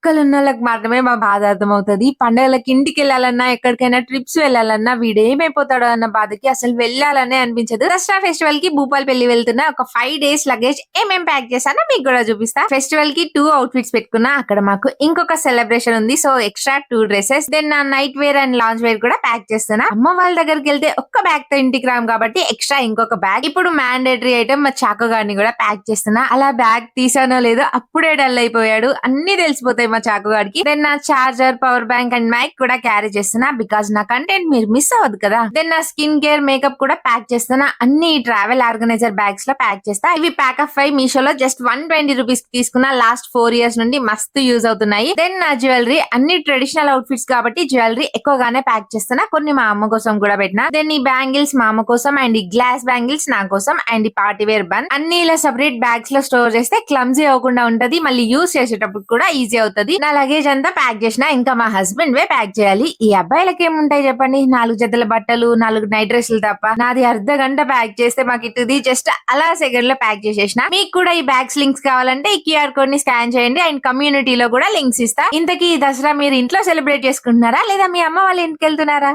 చుక్కలున్నోళ్ళకి మాత్రమే మా బాధ అర్థమవుతది. పండుగలకి ఇంటికెళ్ళాలన్నా, ఎక్కడికైనా ట్రిప్స్ వెళ్ళాలన్నా వీడేమైపోతాడో అన్న బాధకి అసలు వెళ్ళాలనే అనిపించదు. దసరా ఫెస్టివల్ కి భూపాలపల్లి వెళ్తున్నా. ఒక 5 డేస్ లగేజ్ ఏమేం ప్యాక్ చేశానో మీకు కూడా చూపిస్తా. ఫెస్టివల్ కి 2 అవుట్ఫిట్స్ పెట్టుకున్నా. అక్కడ మాకు ఇంకొక సెలబ్రేషన్ ఉంది. So extra 2 dresses. దెన్ నా night wear and lounge wear కూడా ప్యాక్ చేస్తున్నా. అమ్మ వాళ్ళ దగ్గరికి వెళ్తే ఒక్క బ్యాగ్ తో ఇంటికి రాము కాబట్టి ఎక్స్ట్రా ఇంకొక బ్యాగ్. ఇప్పుడు మ్యాండేటరీ ఐటమ్ మా చాకో గారిని కూడా ప్యాక్ చేస్తున్నా. అలా బ్యాగ్ తీసానో లేదో అప్పుడే డల్ అయిపోయాడు. అన్ని తెలిసిపోతాయి మా చాకో గారికి. దెన్ నా charger, power bank and mic కూడా క్యారీ చేస్తున్నా. బికాస్ నా కంటెంట్ మీరు మిస్ అవ్వదు కదా. దెన్ నా స్కిన్ కేర్, మేకప్ కూడా ప్యాక్ చేస్తున్నా. అన్ని ట్రావెల్ ఆర్గనైజర్ బ్యాగ్స్ లో ప్యాక్ చేస్తా. ఇవి ప్యాక్ ఆఫ్ 5 మీషోలో జస్ట్ 120 రూపీస్ తీసుకున్నా. లాస్ట్ 4 ఇయర్స్ నుండి మస్తు యూజ్ అవుతున్నాయి. దెన్ నా జ్యువెలరీ అన్ని ట్రెడిషనల్ అవుట్ఫిట్స్ కాబట్టి జ్యువెలరీ ఎక్కువగానే ప్యాక్ చేస్తున్నా. కొన్ని మా అమ్మ కోసం కూడా పెట్టినా. దెన్ ఈ బ్యాంగిల్స్ మా అమ్మ కోసం అండ్ ఈ గ్లాస్ బ్యాంగిల్స్ నా కోసం అండ్ ఈ పార్టీ వేర్ బన్ అన్ని ఇలా సెపరేట్ బ్యాగ్స్ లో స్టోర్ చేస్తే క్లమ్జీ అవ్వకుండా ఉంటది. మళ్ళీ యూజ్ చేసేటప్పుడు కూడా ఈజీ అవుతది. నా లగేజ్ అంతా ప్యాక్ చేసిన. ఇంకా మా హస్బెండ్ వే ప్యాక్ చేయాలి. ఈ అబ్బాయిలకి ఏముంటాయి చెప్పండి, 4 జతల బట్టలు, 4 నైట్ డ్రెస్సులు తప్ప. నాది అర్ధ గంట ప్యాక్ చేస్తే మాకు ఇటుది జస్ట్ అలా సెకండ్ లో ప్యాక్ చేసేసిన. మీకు కూడా ఈ బ్యాగ్స్ లింక్స్ కావాలంటే ఈ క్యూఆర్ కోడ్ ని స్కాన్ చేయండి అండ్ కమ్యూనిటీలో కూడా లింక్స్ ఇస్తా. ఇంతకీ ఈ దసరా మీరు ఇంట్లో సెలబ్రేట్ చేసుకుంటున్నారా లేదా మీ అమ్మ వాళ్ళ ఇంటికి వెళ్తున్నారా?